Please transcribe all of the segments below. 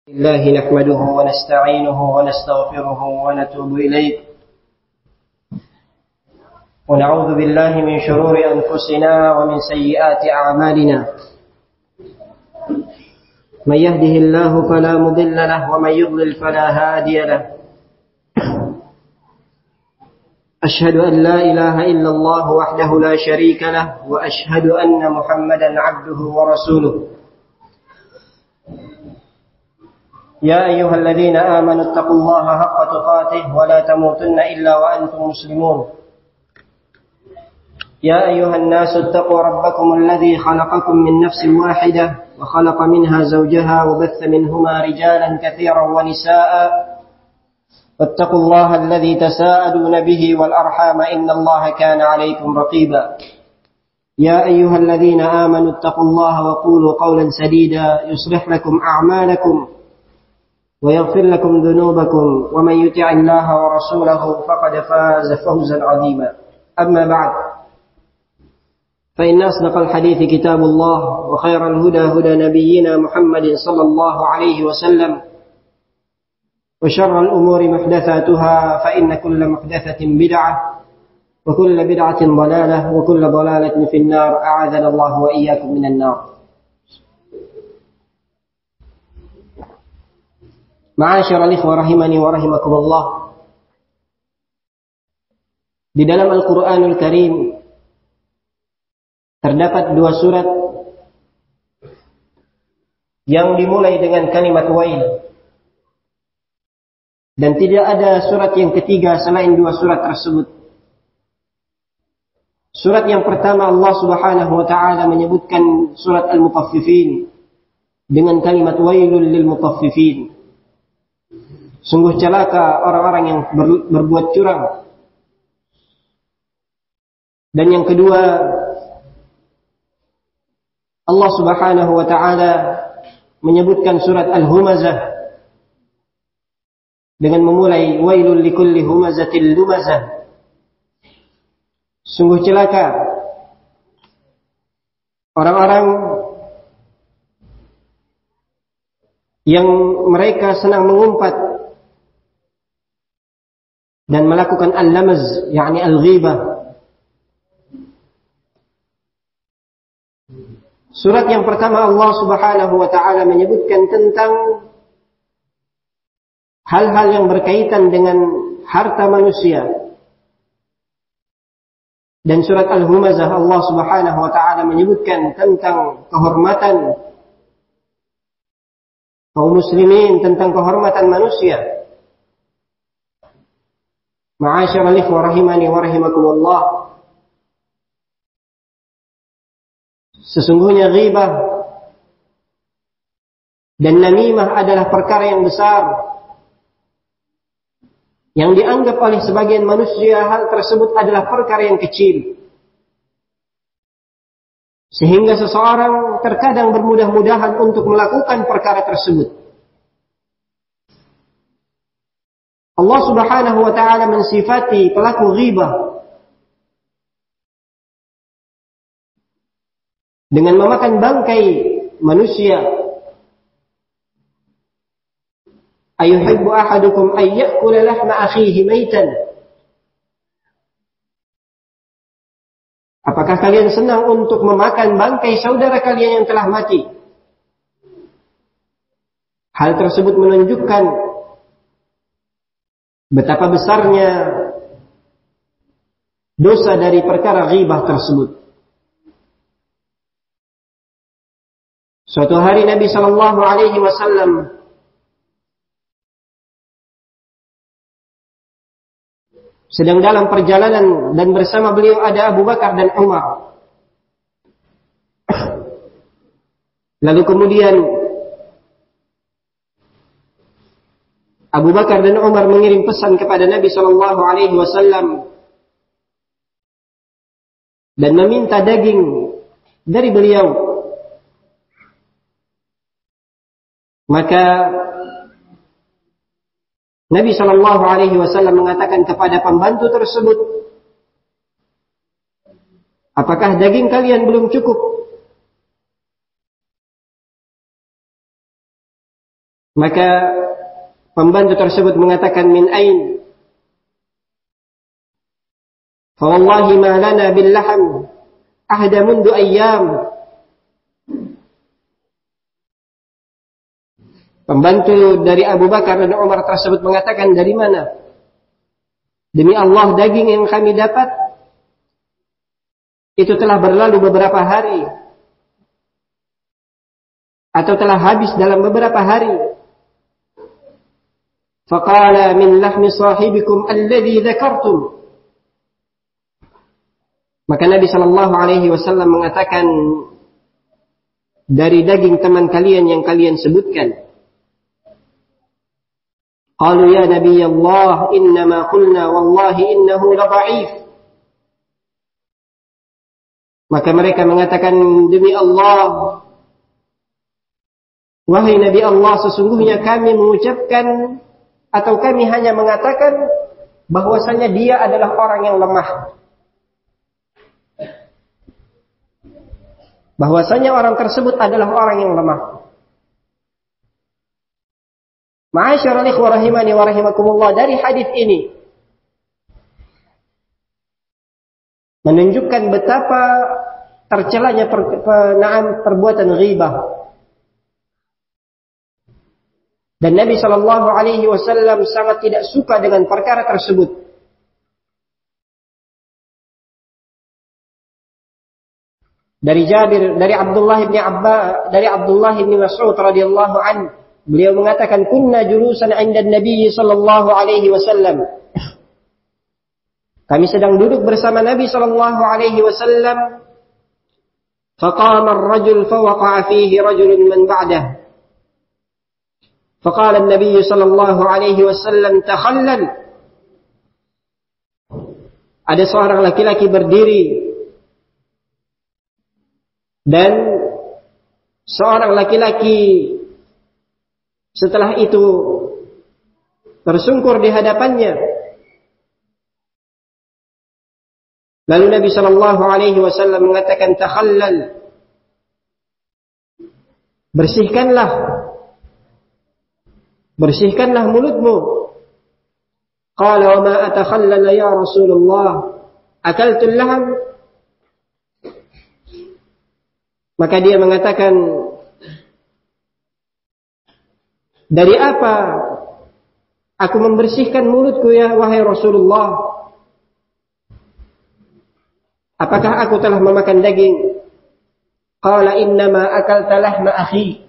الله نحمده ونستعينه ونستغفره ونتوب إليه ونعوذ بالله من شرور أنفسنا ومن سيئات أعمالنا من يهده الله فلا مضل له ومن يضلل فلا هادي له أشهد أن لا إله إلا الله وحده لا شريك له وأشهد أن محمدا عبده ورسوله يا أيها الذين آمنوا اتقوا الله حق تقاته ولا تموتن إلا وأنتم مسلمون يا أيها الناس اتقوا ربكم الذي خلقكم من نفس واحدة وخلق منها زوجها وبث منهما رجالا كثيرا ونساء واتقوا الله الذي تساءلون به والأرحام إن الله كان عليكم رقيبا يا أيها الذين آمنوا اتقوا الله وقولوا قولا سديدا يصلح لكم أعمالكم ويغفر لكم ذنوبكم ومن يطع الله ورسوله فقد فاز فوزا عظيما أما بعد فإن أصدق الحديث كتاب الله وخير الهدى هدى نبينا محمد صلى الله عليه وسلم وشر الأمور محدثاتها فإن كل محدثة بدعة وكل بدعة ضلالة وكل ضلالة في النار أعاذنا الله وإياكم من النار. Ma'asyiral ikhwah rahimani wa rahimakumullah. Di dalam Al-Qur'anul Karim terdapat dua surat yang dimulai dengan kalimat wail. Dan tidak ada surat yang ketiga selain dua surat tersebut. Surat yang pertama Allah Subhanahu wa taala menyebutkan surat Al-Mutaffifin dengan kalimat wailul lil mutaffifin. Sungguh celaka orang-orang yang berbuat curang. Dan yang kedua, Allah Subhanahu wa taala menyebutkan surat Al-Humazah dengan memulai wailul likulli humazatil lumazah. Sungguh celaka orang-orang yang mereka senang mengumpat dan melakukan al-lamaz, yakni al-ghibah. Surat yang pertama Allah Subhanahu wa taala menyebutkan tentang hal-hal yang berkaitan dengan harta manusia. Dan surat Al-Humazah Allah Subhanahu wa taala menyebutkan tentang kehormatan kaum muslimin, tentang kehormatan manusia. Ma'asyiral ikhwah rahimani wa rahimakumullah. Sesungguhnya ghibah dan namimah adalah perkara yang besar yang dianggap oleh sebagian manusia hal tersebut adalah perkara yang kecil, sehingga seseorang terkadang bermudah-mudahan untuk melakukan perkara tersebut. Allah Subhanahu wa taala mensifati pelaku ghibah dengan memakan bangkai manusia. Ayuhibbu ahadukum ay ya'kula lahma akhihi maitan. Apakah kalian senang untuk memakan bangkai saudara kalian yang telah mati? Hal tersebut menunjukkan betapa besarnya dosa dari perkara ghibah tersebut. Suatu hari Nabi sallallahu alaihi wasallam sedang dalam perjalanan dan bersama beliau ada Abu Bakar dan Umar. Lalu kemudian Abu Bakar dan Umar mengirim pesan kepada Nabi sallallahu alaihi wasallam dan meminta daging dari beliau. Maka Nabi sallallahu alaihi wasallam mengatakan kepada pembantu tersebut, "Apakah daging kalian belum cukup?" Maka pembantu tersebut mengatakan, min ain? Fa wallahi ma lana bil laham ahda mundu ayyam. Pembantu dari Abu Bakar dan Umar tersebut mengatakan, dari mana? Demi Allah, daging yang kami dapat itu telah berlalu beberapa hari, atau telah habis dalam beberapa hari. Faqala min lahmi sahibikum alladhi dzakartum. Maka Nabi sallallahu alaihi wasallam mengatakan, dari daging teman kalian yang kalian sebutkan. Qalu ya Nabi Allah, innama qulna wallahi innahu la dha'if. Maka mereka mengatakan, demi Allah, wahai Nabi Allah, sesungguhnya kami mengucapkan atau kami hanya mengatakan bahwasanya dia adalah orang yang lemah. Bahwasanya orang tersebut adalah orang yang lemah. Ma'asyiral ikhwah rahimani wa rahimakumullah, dari hadis ini menunjukkan betapa tercelanya perbuatan ghibah. Dan Nabi sallallahu alaihi wasallam sangat tidak suka dengan perkara tersebut. Dari Abdullah bin Mas'ud radhiyallahu anhu, beliau mengatakan, kunna julusan 'inda Nabi sallallahu alaihi wasallam. Kami sedang duduk bersama Nabi sallallahu alaihi wasallam. Faqama ar-rajul fawaqa'a fihi rajulun man ba'dahu. Faqala an-nabiy sallallahu alaihi wasallam, takhallal. Ada seorang laki-laki berdiri dan seorang laki-laki setelah itu tersungkur di hadapannya. Lalu Nabi sallallahu alaihi wasallam mengatakan, takhallal. Bersihkanlah mulutmu. Qala wa ma atakhallala ya Rasulullah, akaltul laham. Maka dia mengatakan, dari apa aku membersihkan mulutku ya wahai Rasulullah? Apakah aku telah memakan daging? Qala innama akalta lahma akhi.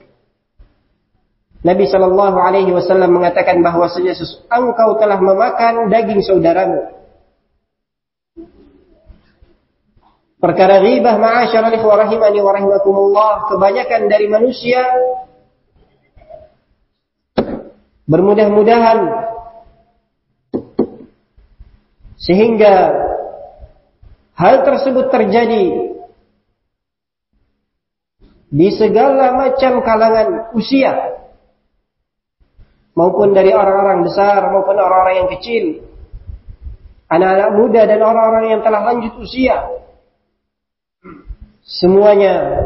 Nabi sallallahu alaihi wasallam mengatakan bahwasanya engkau telah memakan daging saudaramu. Perkara ghibah, ma'asyiral ikhwah rahimani wa rahimakumullah, kebanyakan dari manusia bermudah-mudahan sehingga hal tersebut terjadi di segala macam kalangan usia, maupun dari orang-orang besar maupun orang-orang yang kecil, anak-anak muda dan orang-orang yang telah lanjut usia. Semuanya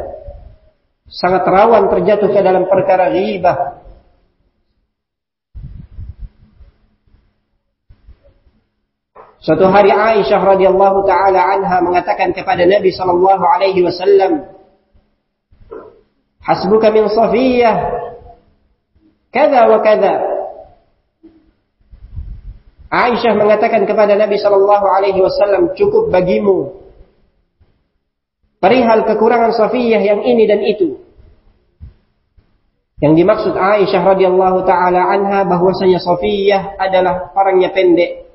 sangat rawan terjatuh ke dalam perkara ghibah. Suatu hari Aisyah radhiyallahu taala anha mengatakan kepada Nabi sallallahu alaihi wasallam, "Hasbuka min Safiyyah kada wa kada." Aisyah mengatakan kepada Nabi sallallahu alaihi wasallam, cukup bagimu perihal kekurangan Safiyyah yang ini dan itu. Yang dimaksud Aisyah radhiyallahu taala anha bahwasanya Safiyyah adalah orangnya pendek.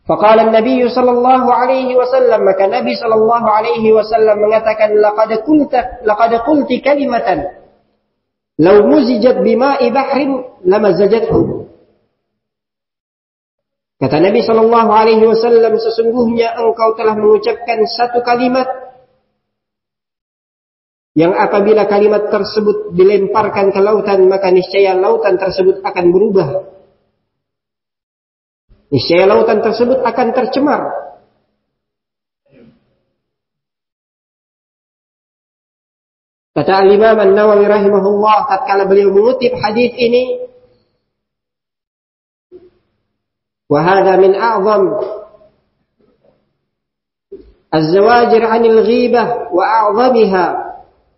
Faqala an-nabiy sallallahu alaihi wasallam, maka Nabi sallallahu alaihi wasallam mengatakan, laqad qulti kalimatan law muzijat bima'i bahrin lamazajathu. Kata Nabi sallallahu alaihi wasallam, sesungguhnya engkau telah mengucapkan satu kalimat yang apabila kalimat tersebut dilemparkan ke lautan, maka niscaya lautan tersebut akan berubah. Niscaya lautan tersebut akan tercemar. Kata Al-Imam An-Nawawi rahimahullah tatkala beliau mengutip hadis ini, wa hadha min a'zam az-zawajir 'anil ghibah wa a'zamiha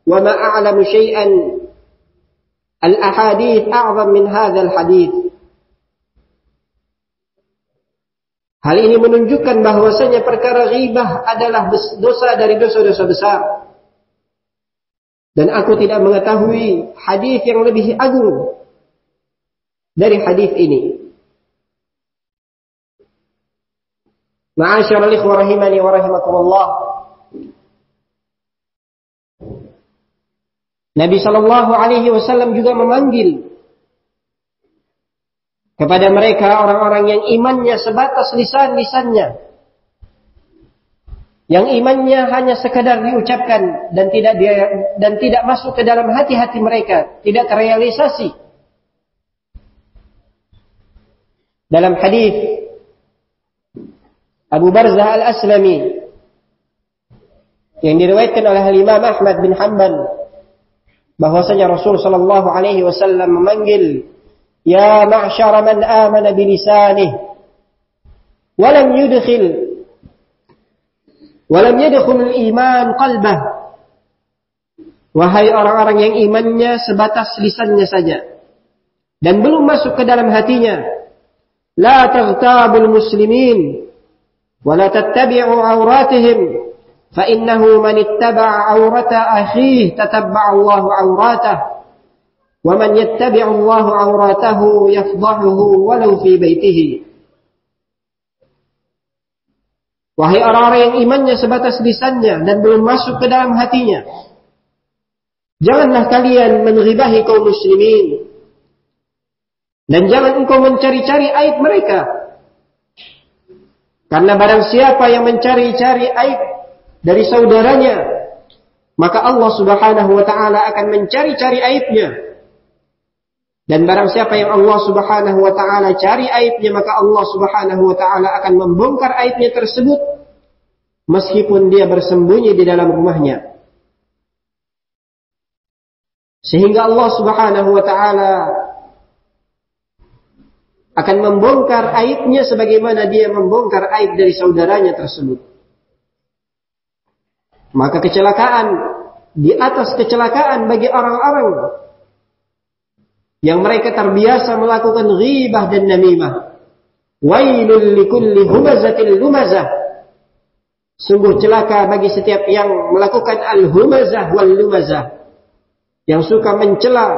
wa ma a'lamu syai'an al-ahadith a'zam min hadzal hadith. Hal ini menunjukkan bahwasanya perkara ghibah adalah dosa dari dosa-dosa besar. Dan aku tidak mengetahui hadis yang lebih agung dari hadis ini. Ma'asyiral ikhwah rahimani wa rahimakumullah. Nabi sallallahu alaihi wasallam juga memanggil kepada mereka orang-orang yang imannya sebatas lisan-lisannya, yang imannya hanya sekadar diucapkan dan tidak masuk ke dalam hati-hati mereka, tidak terrealisasi. Dalam hadis Abu Barzah Al-Aslami yang diriwayatkan oleh Imam Ahmad bin Hanbal, bahwasanya Rasul sallallahu alaihi wasallam memanggil, ya ma'syara man amana bilisanihi wa lam yudkhil al-iman qalbah. Wahai orang-orang yang imannya sebatas lisannya saja dan belum masuk ke dalam hatinya, la taghtabul muslimin wa la tattabi'u awratihim fa innahu man ittaba'a awrata akhihi tatabba'a Allahu awratahu wa man yattabi'u Allahu awratahu yafdahuhu walau fi baitihi. Wahai orang-orang yang imannya sebatas lisannya dan belum masuk ke dalam hatinya, janganlah kalian menghibahi kaum muslimin dan jangan engkau mencari-cari aib mereka, karena barang siapa yang mencari-cari aib dari saudaranya, maka Allah subhanahu wa ta'ala akan mencari-cari aibnya. Dan barang siapa yang Allah subhanahu wa ta'ala cari aibnya, maka Allah subhanahu wa ta'ala akan membongkar aibnya tersebut meskipun dia bersembunyi di dalam rumahnya. Sehingga Allah subhanahu wa ta'ala akan membongkar aibnya sebagaimana dia membongkar aib dari saudaranya tersebut. Maka kecelakaan di atas kecelakaan bagi orang-orang yang mereka terbiasa melakukan ghibah dan namimah. Wailul likulli humazatil lumazah. Sungguh celaka bagi setiap yang melakukan al-humazah wal lumazah, yang suka mencela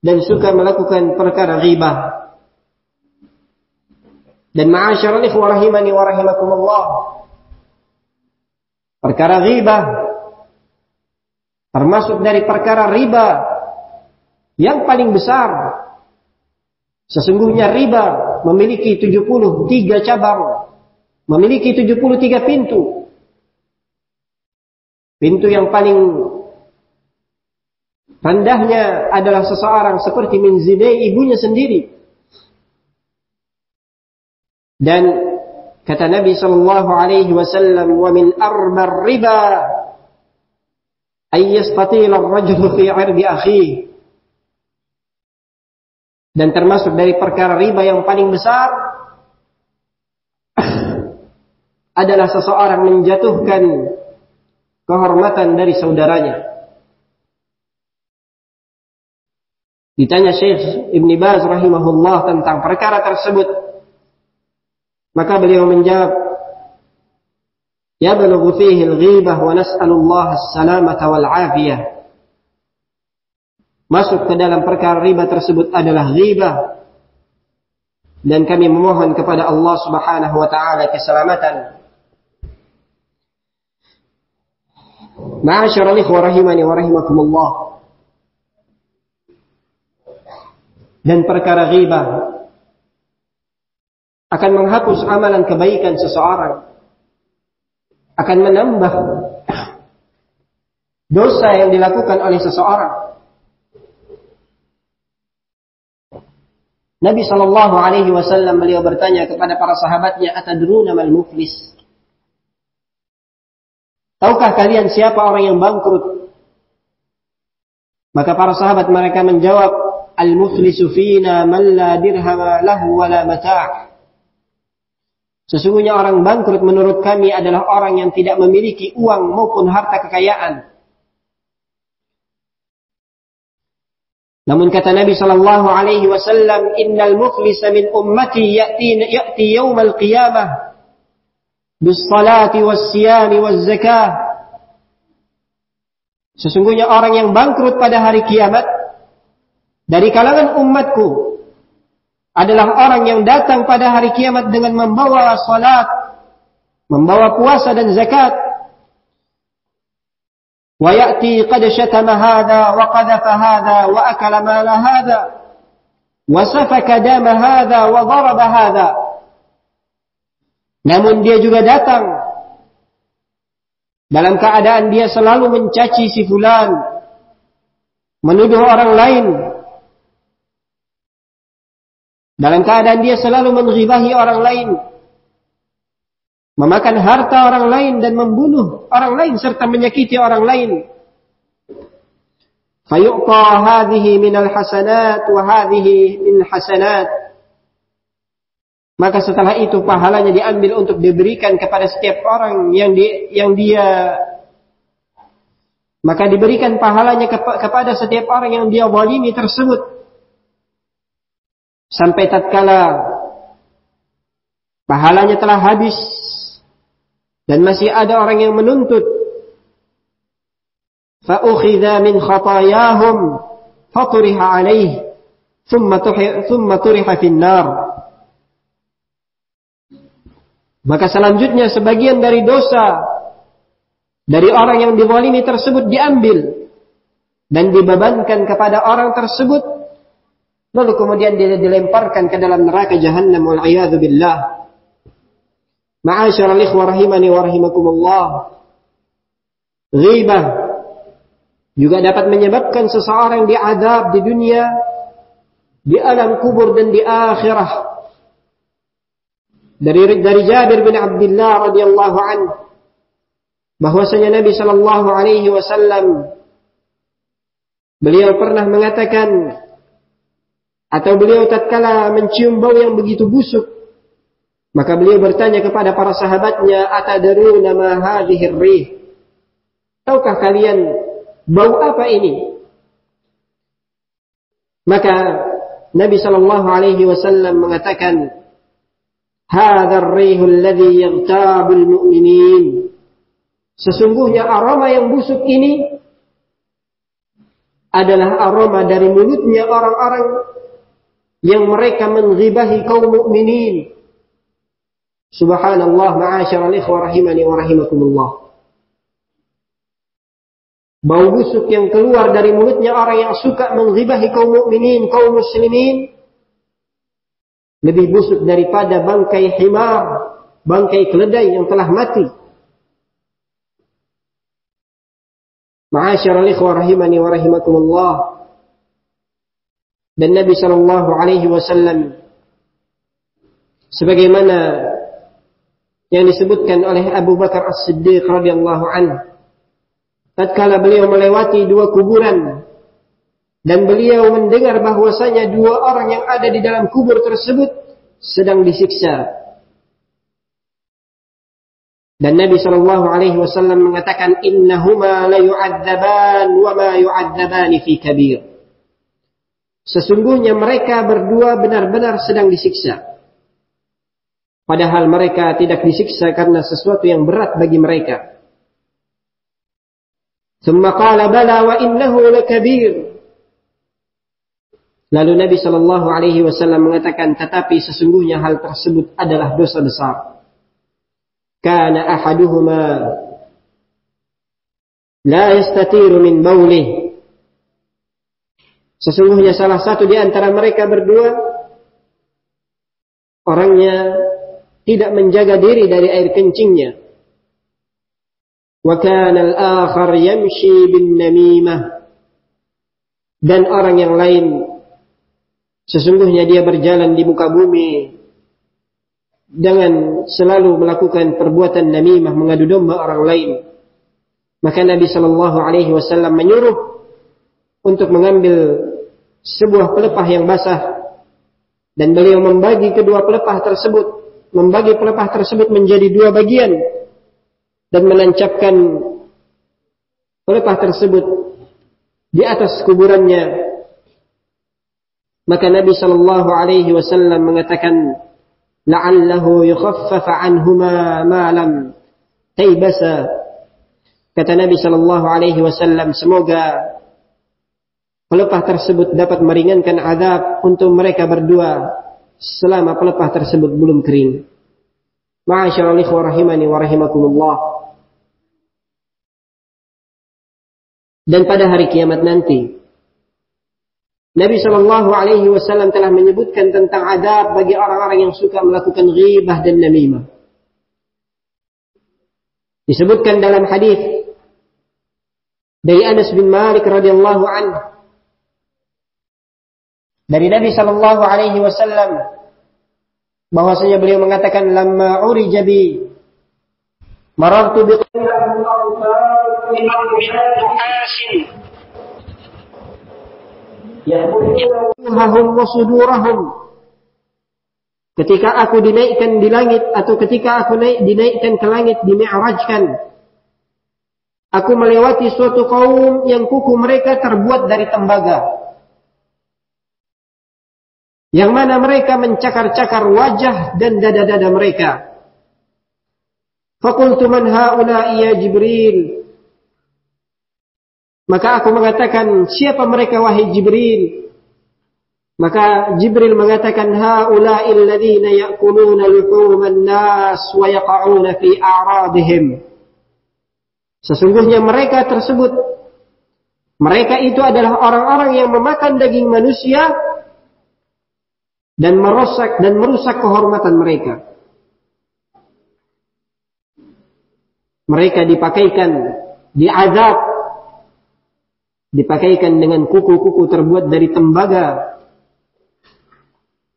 dan suka melakukan perkara ghibah. Dan ma'asyiral ikhwah rahimani wa rahimakumullah, perkara ghibah termasuk dari perkara riba yang paling besar. Sesungguhnya riba memiliki 73 cabang, memiliki 73 pintu. Pintu yang paling rendahnya adalah seseorang seperti menzinai ibunya sendiri. Dan kata Nabi sallallahu alaihi wasallam, wa min arbar riba ay yastatila ar-rajulu fi 'irdi akhihi. Dan termasuk dari perkara riba yang paling besar adalah seseorang menjatuhkan kehormatan dari saudaranya. Ditanya Syekh Ibn Baz rahimahullah tentang perkara tersebut, maka beliau menjawab, yablughu fihi al-ghibah wa nas'alullah as-salamata wal 'afiyah. Masuk ke dalam perkara riba tersebut adalah ghibah, dan kami memohon kepada Allah subhanahu wa ta'ala keselamatan. Ma'asyiral ikhwah rahimani wa rahimakumullah. Dan perkara ghibah akan menghapus amalan kebaikan seseorang, akan menambah dosa yang dilakukan oleh seseorang. Nabi sallallahu alaihi wasallam beliau bertanya kepada para sahabatnya, atadruna mal muflis? Tahukah kalian siapa orang yang bangkrut? Maka para sahabat mereka menjawab, al-muflisu fina man la dirhama lahu wa la mata'. Sesungguhnya orang bangkrut menurut kami adalah orang yang tidak memiliki uang maupun harta kekayaan. Namun kata Nabi sallallahu alaihi wasallam, innal muflisa min ummati ya'ti yaumal qiyamah bis salati was siyami waz zakah. Sesungguhnya orang yang bangkrut pada hari kiamat dari kalangan umatku adalah orang yang datang pada hari kiamat dengan membawa salat, membawa puasa dan zakat. Wa ya'ti qad syatama hadha wa qadhafa hadha wa akala mala hadha wa safaka dama hadha wa daraba hadha. Namun dia juga datang dalam keadaan dia selalu mencaci si fulan, menuduh orang lain. Dalam keadaan dia selalu menghibahi orang lain, memakan harta orang lain dan membunuh orang lain serta menyakiti orang lain. Fayu'ta hadhihi minal hasanat wa hadhihi min hasanat. Maka setelah itu pahalanya diambil untuk diberikan kepada setiap orang maka diberikan pahalanya kepada setiap orang yang dia zalimi tersebut. Sampai tatkala pahalanya telah habis dan masih ada orang yang menuntut, fa ukhidha min khatayahum faturiha alaihi thumma turiha fin nar. Maka selanjutnya sebagian dari dosa dari orang yang dizalimi tersebut diambil dan dibebankan kepada orang tersebut. Lalu kemudian dia dilemparkan ke dalam neraka jahannam wal a'yadzu billah. Ma'asyiral ikhwah rahimani wa rahimakumullah. Ghibah juga dapat menyebabkan seseorang diazab di dunia, di alam kubur dan di akhirah. Dari Jabir bin Abdullah radhiyallahu anhu bahwasanya Nabi sallallahu alaihi wasallam beliau pernah mengatakan, atau beliau tatkala mencium bau yang begitu busuk, maka beliau bertanya kepada para sahabatnya, atadruna ma hadhihi ar-rih? Tahukah kalian bau apa ini? Maka Nabi sallallahu alaihi wasallam mengatakan, hadha ar-rih alladhi yaghtabu al-mu'minin. Sesungguhnya aroma yang busuk ini adalah aroma dari mulutnya orang-orang yang mereka menghibahi kaum mukminin. Subhanallah, ma'asyiral ikhwah rahimani wa rahimakumullah. Bau busuk yang keluar dari mulutnya orang yang suka menghibahi kaum mukminin, kaum muslimin, lebih busuk daripada bangkai himar, bangkai keledai yang telah mati. Ma'asyiral ikhwah rahimani wa rahimakumullah. Dan Nabi sallallahu alaihi wasallam sebagaimana yang disebutkan oleh Abu Bakar As-Siddiq radhiyallahu anhu, tatkala beliau melewati dua kuburan dan beliau mendengar bahwasanya dua orang yang ada di dalam kubur tersebut sedang disiksa. Dan Nabi sallallahu alaihi wasallam mengatakan, innahuma la yu'adzaban wa ma yu'adzabani fi kabir. Sesungguhnya mereka berdua benar-benar sedang disiksa. Padahal mereka tidak disiksa karena sesuatu yang berat bagi mereka. Tsumma qala bala wa innahu lakabir. Lalu Nabi sallallahu alaihi wasallam mengatakan, tetapi sesungguhnya hal tersebut adalah dosa besar. Kana ahaduhuma la yastatiru min bawlih. Sesungguhnya salah satu di antara mereka berdua orangnya tidak menjaga diri dari air kencingnya. Wa kana al-akhar yamshi bin namimah. Dan orang yang lain sesungguhnya dia berjalan di muka bumi dengan selalu melakukan perbuatan namimah, mengadu domba orang lain. Maka Nabi sallallahu alaihi wasallam menyuruh untuk mengambil sebuah pelepah yang basah, dan beliau membagi kedua pelepah tersebut menjadi dua bagian dan menancapkan pelepah tersebut di atas kuburannya. Maka Nabi sallallahu alaihi wasallam mengatakan, la'allahu yukhaffafa anhuma ma lam taybasa. Kata Nabi sallallahu alaihi wasallam, semoga pelepah tersebut dapat meringankan azab untuk mereka berdua selama pelepah tersebut belum kering. Ma'asyiral ikhwah rahimani wa rahimakumullah. Dan pada hari kiamat nanti, Nabi sallallahu alaihi wasallam telah menyebutkan tentang azab bagi orang-orang yang suka melakukan ghibah dan namimah. Disebutkan dalam hadis dari Anas bin Malik radhiyallahu anhu dari Nabi sallallahu alaihi wasallam bahwasanya beliau mengatakan, lamma urija bi marartu bi ketika aku dinaikkan di langit, atau ketika aku dinaikkan ke langit, dimi'rajkan, aku melewati suatu kaum yang kuku mereka terbuat dari tembaga, yang mana mereka mencakar-cakar wajah dan dada-dada mereka. Faqultu man haula'i ya Jibril. Maka aku mengatakan, siapa mereka wahai Jibril? Maka Jibril mengatakan, haula'il ladzina ya'kuluna luhuman nas wa yaqa'una fi a'radihim. Sesungguhnya mereka tersebut, mereka itu adalah orang-orang yang memakan daging manusia dan merusak kehormatan mereka. Mereka dipakaikan dengan kuku-kuku terbuat dari tembaga,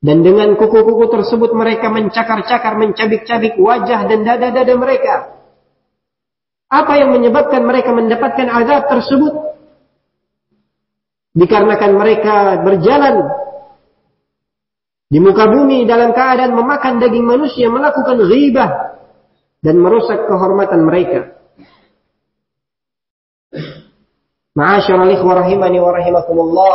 dan dengan kuku-kuku tersebut mereka mencakar-cakar, mencabik-cabik wajah dan dada-dada mereka. Apa yang menyebabkan mereka mendapatkan azab tersebut? Dikarenakan mereka berjalan di muka bumi dalam keadaan memakan daging manusia, melakukan ghibah dan merusak kehormatan mereka. Ma'asyiral ikhwah rahimani wa rahimakumullah.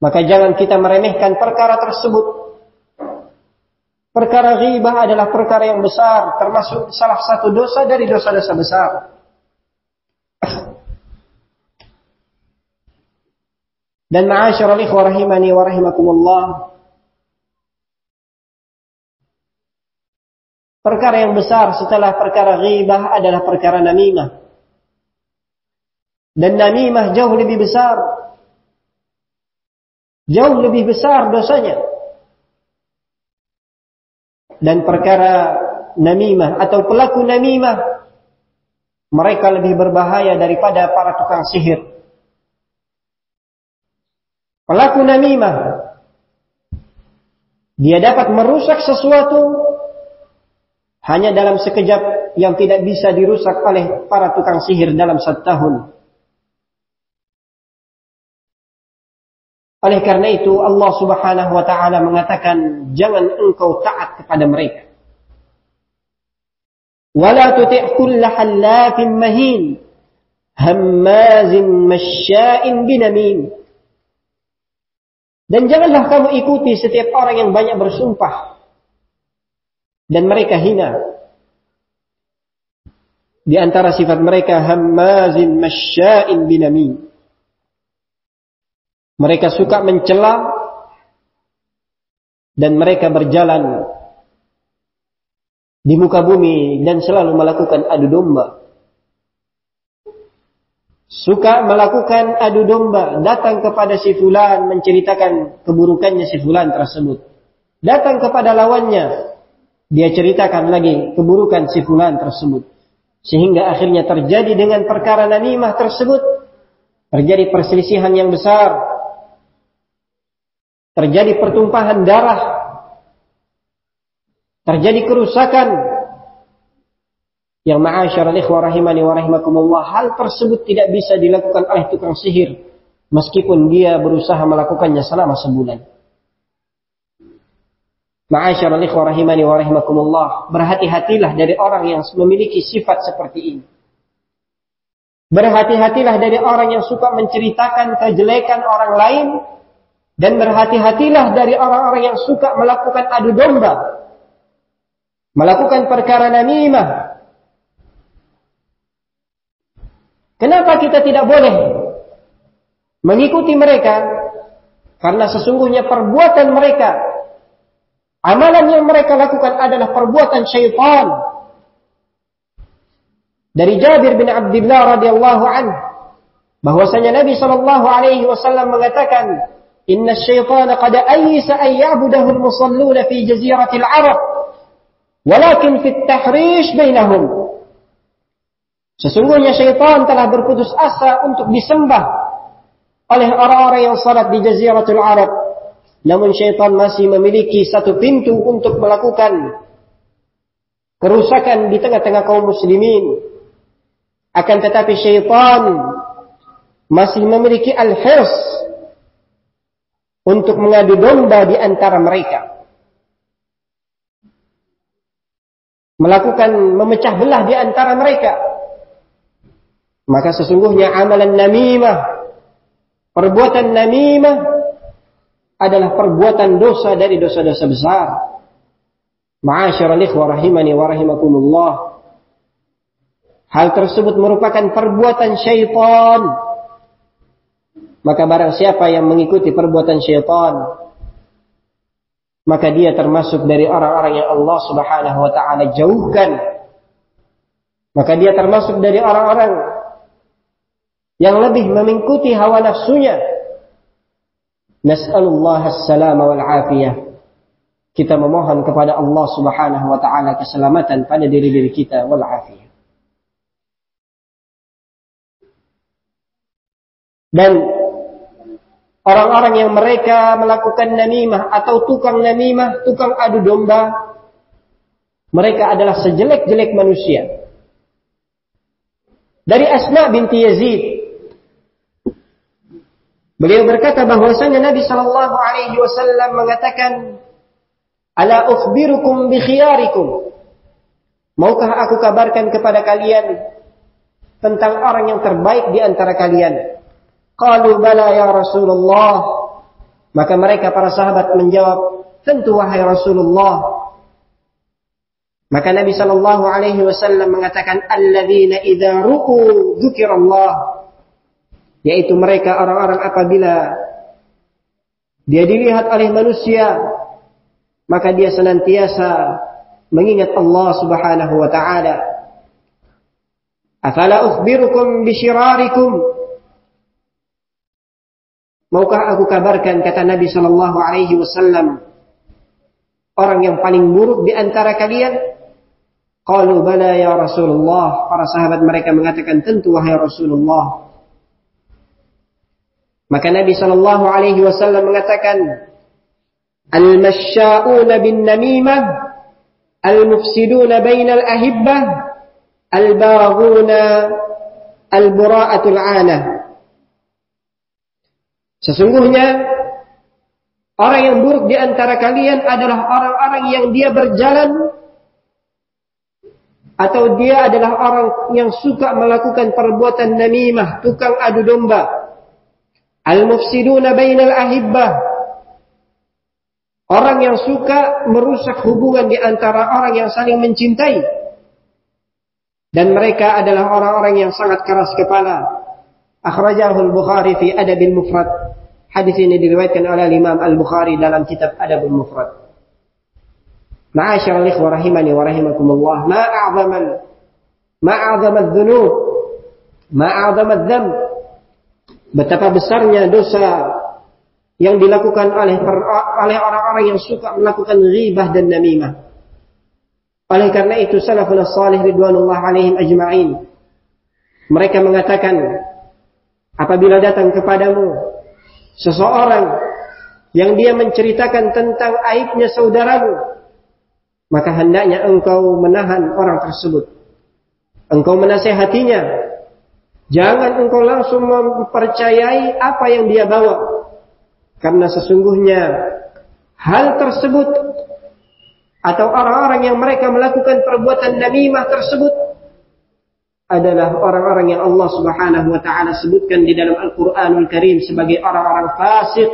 Maka jangan kita meremehkan perkara tersebut. Perkara ghibah adalah perkara yang besar, termasuk salah satu dosa dari dosa-dosa besar. Dan ma'asyiral ikhwah rahimani wa rahimakumullah, perkara yang besar setelah perkara ghibah adalah perkara namimah. Dan namimah jauh lebih besar. Jauh lebih besar dosanya. Dan perkara namimah atau pelaku namimah, mereka lebih berbahaya daripada para tukang sihir. Pelaku namimah, dia dapat merusak sesuatu hanya dalam sekejap yang tidak bisa dirusak oleh para tukang sihir dalam 1 tahun. Oleh karena itu Allah Subhanahu wa taala mengatakan, jangan engkau taat kepada mereka. Wala tuti' kulla hallafin mahin hammazin masya'in binamim. Dan janganlah kamu ikuti setiap orang yang banyak bersumpah dan mereka hina. Di antara sifat mereka, hammazin masya'in binamim. Mereka suka mencela dan mereka berjalan di muka bumi dan selalu melakukan adu domba. Suka melakukan adu domba, datang kepada si fulan menceritakan keburukannya si fulan tersebut. Datang kepada lawannya, dia ceritakan lagi keburukan si fulan tersebut. Sehingga akhirnya terjadi dengan perkara namimah tersebut, terjadi perselisihan yang besar. Terjadi pertumpahan darah, terjadi kerusakan, Yang ma'asyiral ikhwah rahimani wa rahimakumullah, hal tersebut tidak bisa dilakukan oleh tukang sihir meskipun dia berusaha melakukannya selama sebulan. Ma'asyiral ikhwah rahimani wa rahimakumullah, berhati-hatilah dari orang yang memiliki sifat seperti ini. Berhati-hatilah dari orang yang suka menceritakan kejelekan orang lain, dan berhati-hatilah dari orang-orang yang suka melakukan adu domba, melakukan perkara namimah. Kenapa kita tidak boleh mengikuti mereka? Karena sesungguhnya perbuatan mereka, amalan yang mereka lakukan adalah perbuatan syaitan. Dari Jabir bin Abdullah radhiyallahu anhu, bahwasanya Nabi sallallahu alaihi wasallam mengatakan, "Inna asy-syaitana qad ayyasa an ya'budahu al-musalluna fi jaziratil 'Arab, walakin fi at-tahrish bainahum." Sesungguhnya syaitan telah berputus asa untuk disembah oleh orang-orang yang salat di Jaziratul Arab. Namun syaitan masih memiliki satu pintu untuk melakukan kerusakan di tengah-tengah kaum muslimin. Akan tetapi syaitan masih memiliki al-hirs untuk mengadu domba di antara mereka, melakukan memecah belah di antara mereka. Maka sesungguhnya amalan namimah, perbuatan namimah adalah perbuatan dosa dari dosa-dosa besar. Ma'asyiral ikhwah rahimani wa rahimakumullah, hal tersebut merupakan perbuatan syaitan. Maka barang siapa yang mengikuti perbuatan syaitan, maka dia termasuk dari orang-orang yang Allah Subhanahu wa ta'ala jauhkan. Maka dia termasuk dari orang-orang yang lebih mengikuti hawa nafsunya. Nas'alullah as-salama wal afiyah. Kita memohon kepada Allah Subhanahu wa ta'ala keselamatan pada diri-diri kita, wal afiyah. Dan orang-orang yang mereka melakukan namimah atau tukang namimah, tukang adu domba, mereka adalah sejelek-jelek manusia. Dari Asma binti Yazid, beliau berkata bahwasanya Nabi sallallahu alaihi wasallam mengatakan, "Ala ukhbirukum bi khiyarikum?" Maukah aku kabarkan kepada kalian tentang orang yang terbaik di antara kalian? Qalu bala ya Rasulullah. Maka mereka para sahabat menjawab, tentu wahai Rasulullah. Maka Nabi sallallahu alaihi wasallam mengatakan, alladzina idza ru'u dzikrallah, yaitu mereka orang-orang apabila dia dilihat oleh manusia, maka dia senantiasa mengingat Allah Subhanahu wa ta'ala. Afala ukhbirukum bisyirarikum? Maukah aku kabarkan, kata Nabi sallallahu alaihi wasallam, orang yang paling buruk di antara kalian? Qalu bala ya Rasulullah. Para sahabat mereka mengatakan, tentu wahai Rasulullah. Maka Nabi sallallahu alaihi wasallam mengatakan, al-masya'una bin namimah, al-mufsiduna bainal ahibbah, al-baghuna, al-bura'atul 'anah. Sesungguhnya orang yang buruk di antara kalian adalah orang-orang yang dia berjalan, atau dia adalah orang yang suka melakukan perbuatan namimah, tukang adu domba. Al-mufsiduna bainal ahibbah, orang yang suka merusak hubungan di antara orang yang saling mencintai. Dan mereka adalah orang-orang yang sangat keras kepala. Akhrajahu al-Bukhari fi Adabil Mufrad. Hadis ini diriwayatkan oleh Imam Al-Bukhari dalam kitab Adabul Mufrad. Ma'asyiral ikhwah rahimani wa rahimakumullah, ma'a'zamal dzunub, ma'a'zamal dzamb. Betapa besarnya dosa yang dilakukan oleh orang-orang yang suka melakukan ghibah dan namimah. Oleh karena itu salafun salih ridwanullah alaihim ajma'in, mereka mengatakan, apabila datang kepadamu seseorang yang dia menceritakan tentang aibnya saudaramu, maka hendaknya engkau menahan orang tersebut. engkau menasehatinya. Jangan engkau langsung mempercayai apa yang dia bawa. Karena sesungguhnya hal tersebut atau orang-orang yang mereka melakukan perbuatan namimah tersebut adalah orang-orang yang Allah Subhanahu wa taala sebutkan di dalam Al-Qur'anul Karim sebagai orang-orang fasik.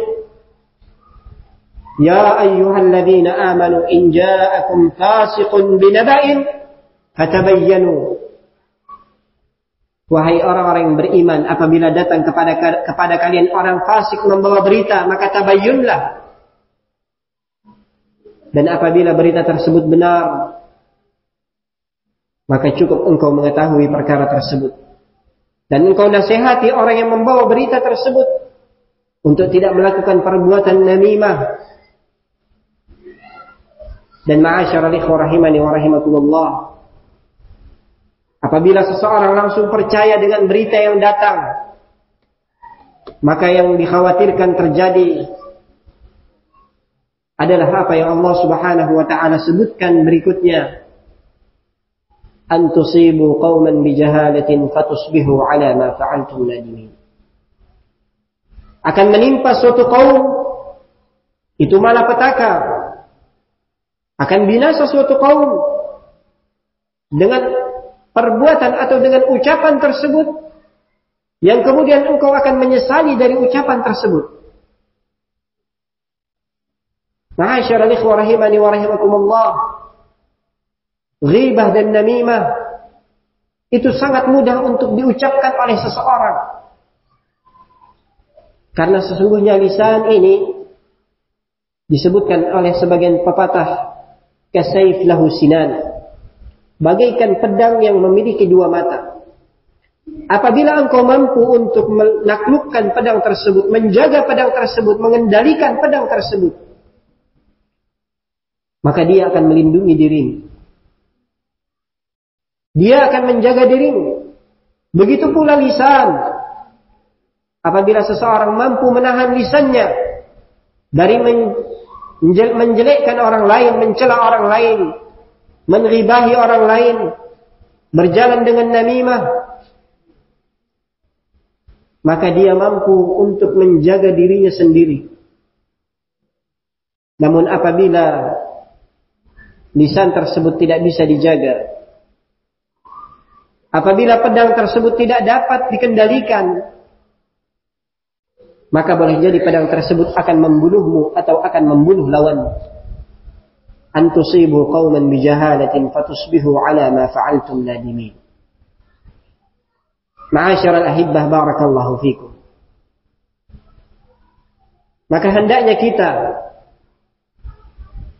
Ya ayyuhalladzina amanu in ja'akum fasiqun binaba'in fatabayyanu. Wahai orang-orang yang beriman, apabila datang kepada kalian orang fasik membawa berita, maka tabayyunlah. Dan apabila berita tersebut benar, maka cukup engkau mengetahui perkara tersebut. Dan engkau nasihati orang yang membawa berita tersebut untuk tidak melakukan perbuatan namimah. Dan ma'asyiral ikhwah rahimani wa rahimakumullah, apabila seseorang langsung percaya dengan berita yang datang, maka yang dikhawatirkan terjadi adalah apa yang Allah Subhanahu wa taala sebutkan berikutnya. An tusibu qauman bijahalatin fatusbihu ala ma fa'altum nadimin. Akan menimpa suatu kaum itu malapetaka. Akan binasa suatu kaum dengan perbuatan atau dengan ucapan tersebut, yang kemudian engkau akan menyesali dari ucapan tersebut. Ma'asyiral ikhwah rahimani wa rahimakumullah, ghibah dan namimah itu sangat mudah untuk diucapkan oleh seseorang. Karena sesungguhnya lisan ini disebutkan oleh sebagian pepatah kasayf lahu sinan, bagaikan pedang yang memiliki dua mata. Apabila engkau mampu untuk menaklukkan pedang tersebut, menjaga pedang tersebut, mengendalikan pedang tersebut, maka dia akan melindungi dirimu. Dia akan menjaga dirimu. Begitu pula lisan. Apabila seseorang mampu menahan lisannya dari menjelekkan orang lain, mencela orang lain, mengribahi orang lain, berjalan dengan namimah, maka dia mampu untuk menjaga dirinya sendiri. Namun apabila lisan tersebut tidak bisa dijaga, apabila pedang tersebut tidak dapat dikendalikan, maka boleh jadi pedang tersebut akan membunuhmu atau akan membunuh lawanmu. An tusibu qauman bijahalatin fatusbihu ala ma fa'altum nadimin. Ma'asyiral ahibbah, barakallahu fikum. Maka hendaknya kita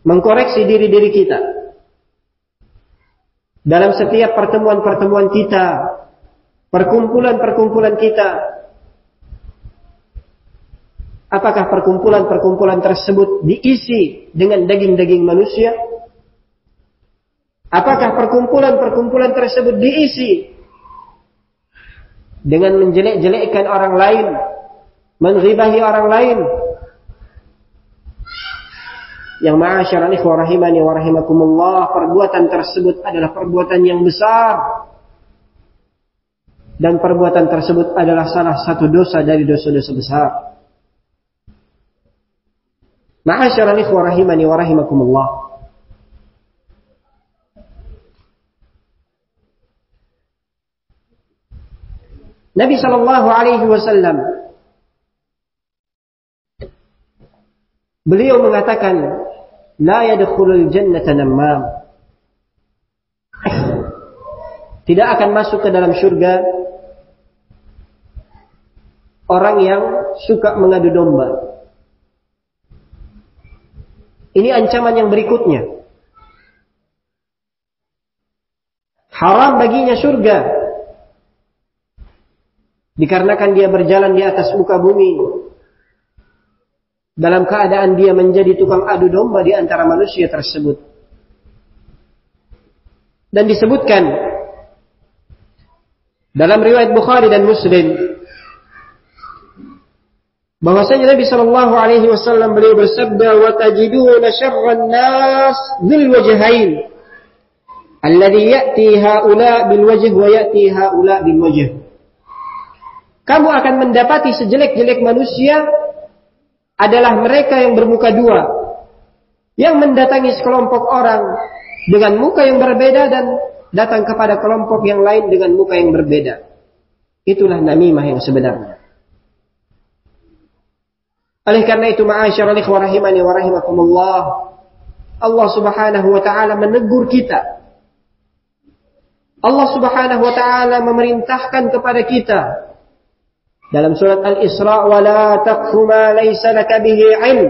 mengkoreksi diri-diri kita dalam setiap pertemuan-pertemuan kita, perkumpulan-perkumpulan kita. Apakah perkumpulan-perkumpulan tersebut diisi dengan daging-daging manusia? Apakah perkumpulan-perkumpulan tersebut diisi dengan menjelek-jelekkan orang lain, menghibahi orang lain? Yang ma'asyiral ikhwah rahimani wa rahimakumullah, perbuatan tersebut adalah perbuatan yang besar. Dan perbuatan tersebut adalah salah satu dosa dari dosa-dosa besar. Ma'asyiral ikhwah rahimani wa rahimakumullah, Nabi sallallahu alaihi wasallam beliau mengatakan, la yadkhulul jannata namam. Tidak akan masuk ke dalam surga orang yang suka mengadu domba. Ini ancaman yang berikutnya. Haram baginya surga, dikarenakan dia berjalan di atas muka bumi dalam keadaan dia menjadi tukang adu domba di antara manusia tersebut. Dan disebutkan dalam riwayat Bukhari dan Muslim bahwasanya Nabi sallallahu alaihi wasallam beliau bersabda, wa tajiduna syarran nas dzil wajhain. Alladhi ya'ti haula bil wajh wa ya'ti haula bil wajh. Kamu akan mendapati sejelek-jelek manusia adalah mereka yang bermuka dua, yang mendatangi sekelompok orang dengan muka yang berbeda dan datang kepada kelompok yang lain dengan muka yang berbeda. Itulah namimah yang sebenarnya. Oleh karena itu, ma'asyiral ikhwah rahimani wa rahimakumullah, Allah Subhanahu wa taala menegur kita. Allah Subhanahu wa taala memerintahkan kepada kita dalam surat Al-Isra, "Wa la taqfu ma laysa laka bihi 'ilm.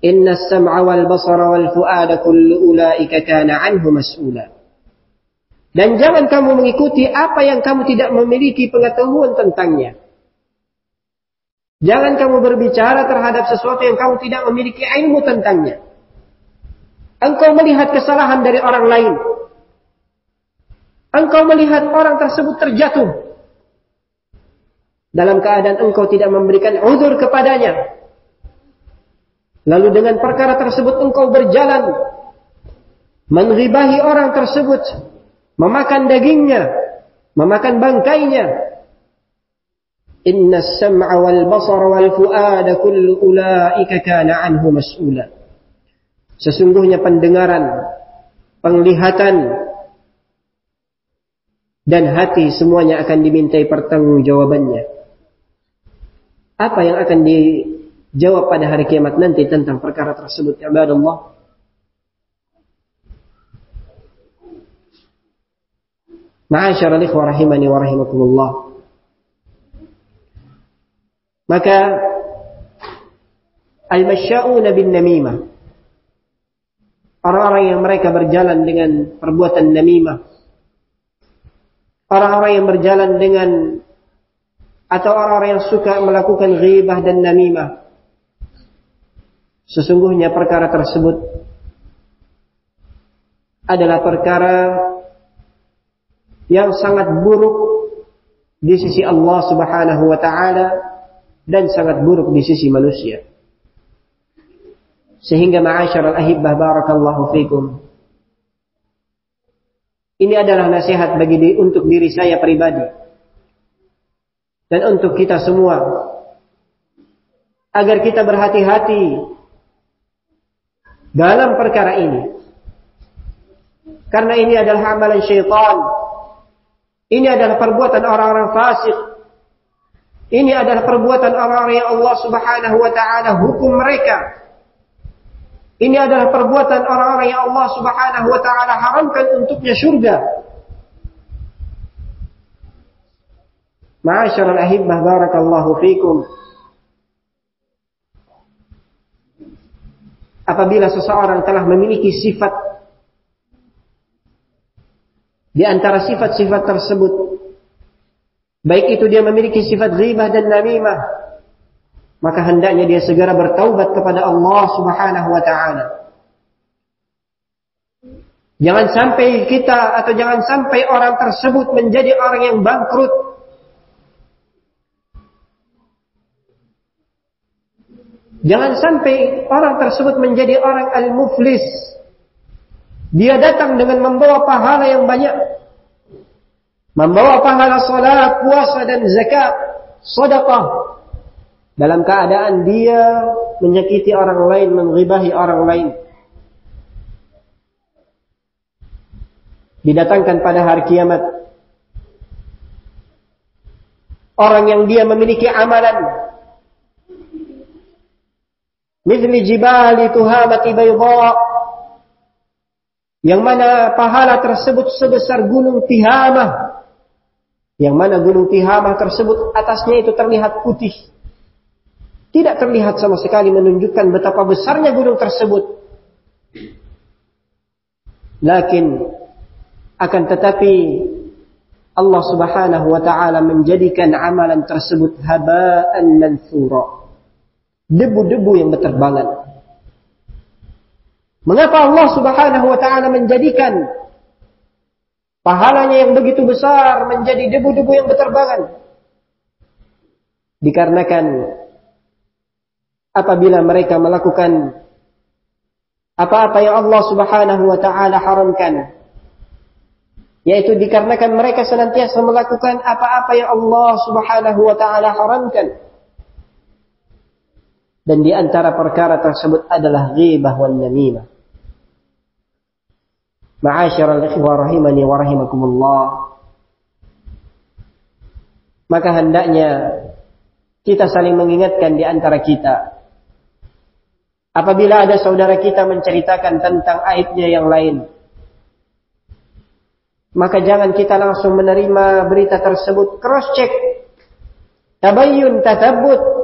Inna as-sam'a wal basara wal fu'ada kullu ulaika kana 'anhu mas'ula." Dan jangan kamu mengikuti apa yang kamu tidak memiliki pengetahuan tentangnya. Jangan kamu berbicara terhadap sesuatu yang kamu tidak memiliki ilmu tentangnya. Engkau melihat kesalahan dari orang lain. Engkau melihat orang tersebut terjatuh dalam keadaan engkau tidak memberikan uzur kepadanya. Lalu dengan perkara tersebut engkau berjalan menghibahi orang tersebut, memakan dagingnya, memakan bangkainya. Inna as-sam'a wal basara wal fu'ada kullu ulaika kana 'anhu mas'ula. Sesungguhnya pendengaran, penglihatan, dan hati semuanya akan dimintai pertanggungjawabannya. Apa yang akan dijawab pada hari kiamat nanti tentang perkara tersebut, ya ibadallah? Ma'asyiral ikhwah rahimani wa rahimakumullah. Maka al-masyauna bin namimah, orang-orang yang mereka berjalan dengan perbuatan namimah, orang-orang yang berjalan dengan atau orang-orang yang suka melakukan ghibah dan namimah, sesungguhnya perkara tersebut adalah perkara yang sangat buruk di sisi Allah Subhanahu wa taala dan sangat buruk di sisi manusia. Sehingga ma'asyiral ahibbah barakallahu fikum, ini adalah nasihat untuk diri saya pribadi dan untuk kita semua, agar kita berhati-hati dalam perkara ini. Karena ini adalah amalan syaitan. Ini adalah perbuatan orang-orang fasik. Ini adalah perbuatan orang-orang yang Allah Subhanahu wa taala hukum mereka. Ini adalah perbuatan orang-orang yang Allah Subhanahu wa taala haramkan untuknya surga. Ma'asyiral ahibbah barakallahu fikum. Apabila seseorang telah memiliki sifat di antara sifat-sifat tersebut, baik itu dia memiliki sifat ghibah dan namimah, maka hendaknya dia segera bertaubat kepada Allah Subhanahu wa taala. Jangan sampai kita atau jangan sampai orang tersebut menjadi orang yang bangkrut. Jangan sampai orang tersebut menjadi orang al-muflis. Dia datang dengan membawa pahala yang banyak. Membawa pahala salat, puasa dan zakat, sedekah. Dalam keadaan dia menyakiti orang lain, menghibahi orang lain. Didatangkan pada hari kiamat orang yang dia memiliki amalan mithli jibali tuhamati bayda, yang mana pahala tersebut sebesar gunung Tihamah, yang mana gunung Tihamah tersebut atasnya itu terlihat putih, tidak terlihat sama sekali menunjukkan betapa besarnya gunung tersebut. Lakin akan tetapi Allah Subhanahu wa taala menjadikan amalan tersebut haba'an mansura, debu-debu yang berterbangan. Mengapa Allah Subhanahu wa taala menjadikan pahalanya yang begitu besar menjadi debu-debu yang berterbangan? Dikarenakan apabila mereka melakukan apa-apa yang Allah Subhanahu wa taala haramkan, Yaitu dikarenakan mereka senantiasa melakukan apa-apa yang Allah Subhanahu wa ta'ala haramkan. Dan di antara perkara tersebut adalah ghibah wan namimah. Ma'asyiral ikhwah rahimani wa rahimakumullah. Maka hendaknya kita saling mengingatkan di antara kita. Apabila ada saudara kita menceritakan tentang aibnya yang lain, maka jangan kita langsung menerima berita tersebut. Cross check, tabayyun, tatabbut.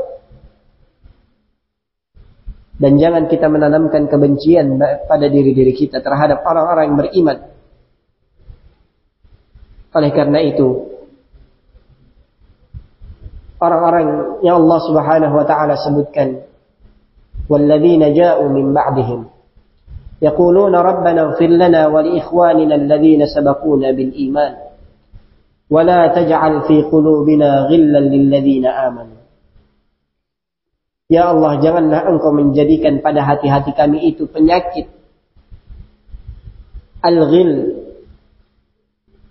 Dan jangan kita menanamkan kebencian pada diri-diri kita terhadap orang-orang yang beriman. Oleh karena itu, orang-orang yang Allah Subhanahu wa ta'ala sebutkan, walladzina ja'u min ba'dihim yaquluna rabbana ighfir lana wa li ikhwanina alladhina sabaquna bil iman wa la taj'al fi qulubina ghillan lil ladzina amanu. Ya Allah, janganlah Engkau menjadikan pada hati-hati kami itu penyakit al-ghil,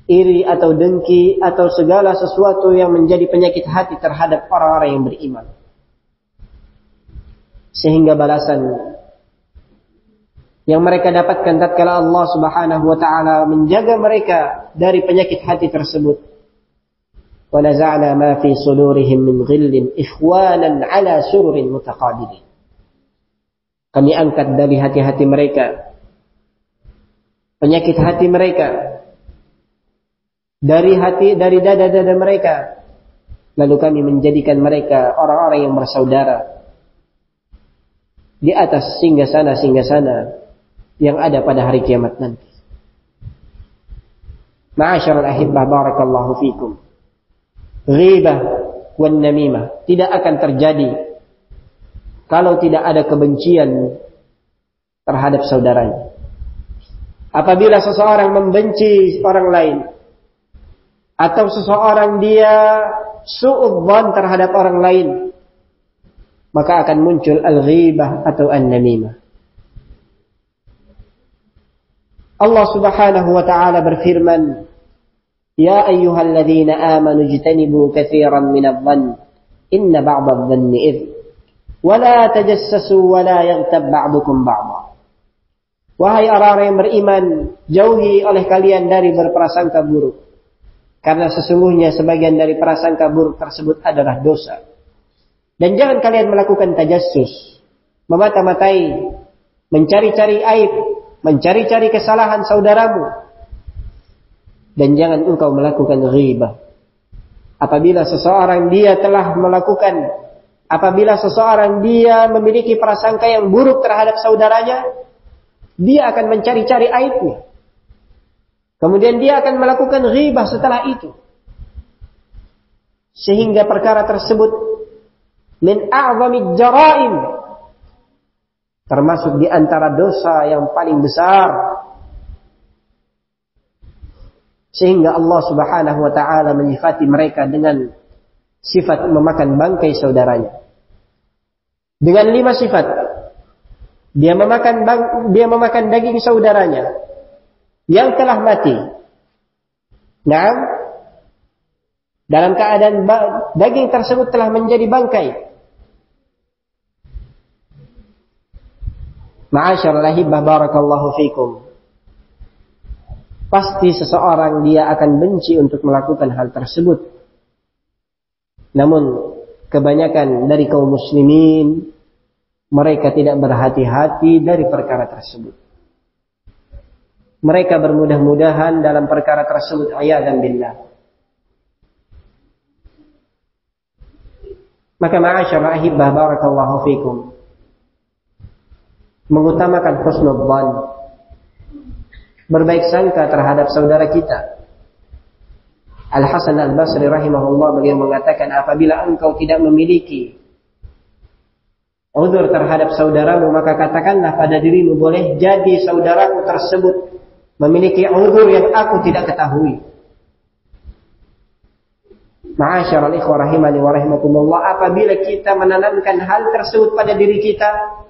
iri atau dengki atau segala sesuatu yang menjadi penyakit hati terhadap orang-orang yang beriman. Sehingga balasan yang mereka dapatkan tatkala Allah Subhanahu wa ta'ala menjaga mereka dari penyakit hati tersebut. Wa naza'na ma fi sudurihim min ghillin ikhwanan ala sururin mutaqabilin. Kami angkat dari hati-hati mereka penyakit hati mereka, dari dada-dada mereka, lalu kami menjadikan mereka orang-orang yang bersaudara di atas singgasana yang ada pada hari kiamat nanti. Ma'asyiral ahibbah, barakallahu fikum. Ghibah wan namimah tidak akan terjadi kalau tidak ada kebencian terhadap saudaranya. Apabila seseorang membenci orang lain, atau seseorang dia su'udzan terhadap orang lain, maka akan muncul al-ghibah atau an-namimah. Allah Subhanahu wa ta'ala berfirman, Ya ayyuhalladzina amanu ijtanibu katsiran minadh-dhann inna ba'dadh-dhanni ithm wa la tajassasu wa la yaghtab ba'dukum ba'dha. Wahai orang-orang yang beriman, jauhi oleh kalian dari berprasangka buruk, karena sesungguhnya sebagian dari prasangka buruk tersebut adalah dosa. Dan jangan kalian melakukan tajassus, memata-matai, mencari-cari aib, mencari-cari kesalahan saudaramu. Dan jangan engkau melakukan ghibah. Apabila seseorang dia memiliki prasangka yang buruk terhadap saudaranya, dia akan mencari-cari aibnya. Kemudian dia akan melakukan ghibah setelah itu. Sehingga perkara tersebut min a'zamid jaraim, termasuk di antara dosa yang paling besar. Sehingga Allah Subhanahu wa ta'ala menyifati mereka dengan sifat memakan bangkai saudaranya. Dengan 5 sifat. Dia memakan daging saudaranya yang telah mati. Naam, dalam keadaan daging tersebut telah menjadi bangkai. Ma'asyiral ahibbah, barakallahu fikum. Pasti seseorang dia akan benci untuk melakukan hal tersebut. Namun kebanyakan dari kaum muslimin, mereka tidak berhati-hati dari perkara tersebut. Mereka bermudah-mudahan dalam perkara tersebut, a'yadzan billah. Maka ma'asyiral ahibbah, barakallahu fikum, mengutamakan husnul dzan, berbaik sangka terhadap saudara kita. Al-Hasan Al-Basri rahimahullah, beliau mengatakan, apabila engkau tidak memiliki uzur terhadap saudaramu, maka katakanlah pada dirimu, boleh jadi saudaraku tersebut memiliki uzur yang aku tidak ketahui. Ma'asyiral ikhwah rahimani wa rahimakumullah, apabila kita menanamkan hal tersebut pada diri kita,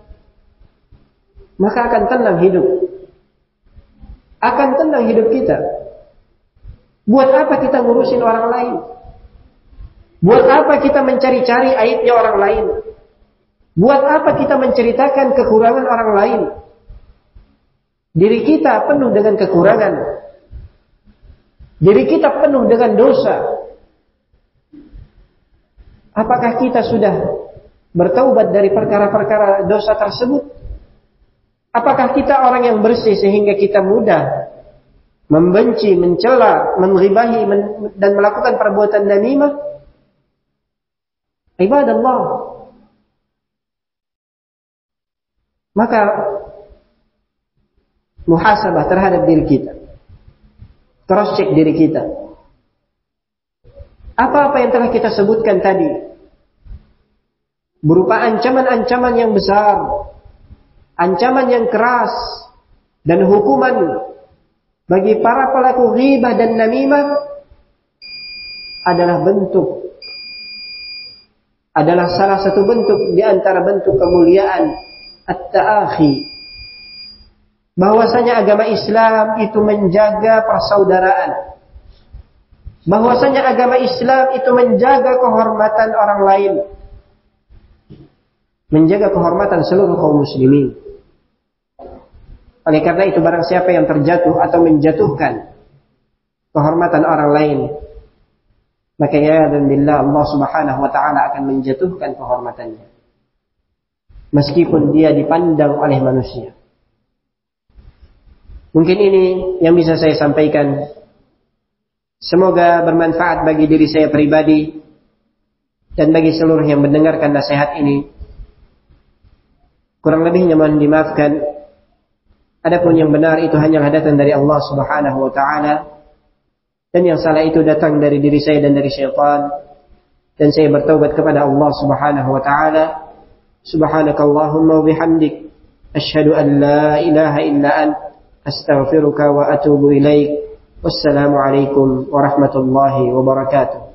maka akan tenang hidup kita. Buat apa kita ngurusin orang lain? Buat apa kita mencari-cari aibnya orang lain? Buat apa kita menceritakan kekurangan orang lain? Diri kita penuh dengan kekurangan. Diri kita penuh dengan dosa. Apakah kita sudah bertaubat dari perkara-perkara dosa tersebut? Apakah kita orang yang bersih sehingga kita mudah membenci, mencela, menghibahi dan melakukan perbuatan namimah? Ibadallah. Maka muhasabah terhadap diri kita. Cross check diri kita. Apa-apa yang telah kita sebutkan tadi berupa ancaman-ancaman yang besar, ancaman yang keras, dan hukuman bagi para pelaku ghibah dan namimah adalah salah satu bentuk di antara bentuk kemuliaan at-ta'akhi. Bahwasanya agama Islam itu menjaga persaudaraan. Bahwasanya agama Islam itu menjaga kehormatan orang lain. Menjaga kehormatan seluruh kaum muslimin. Oleh karena itu barang siapa yang terjatuh atau menjatuhkan kehormatan orang lain, maka ya dan billah Allah Subhanahu wa taala akan menjatuhkan kehormatannya. Meskipun dia dipandang oleh manusia. Mungkin ini yang bisa saya sampaikan. Semoga bermanfaat bagi diri saya pribadi dan bagi seluruh yang mendengarkan nasihat ini. Kurang lebihnya mohon dimaafkan. Adapun yang benar itu hanyalah datang dari Allah Subhanahu wa taala, dan yang salah itu datang dari diri saya dan dari syaitan. Dan saya bertaubat kepada Allah Subhanahu wa taala. Subhanakallahumma wa bihamdik, asyhadu an la ilaha illa ant, astaghfiruka wa atubu ilaik. Wassalamu alaikum warahmatullahi wabarakatuh.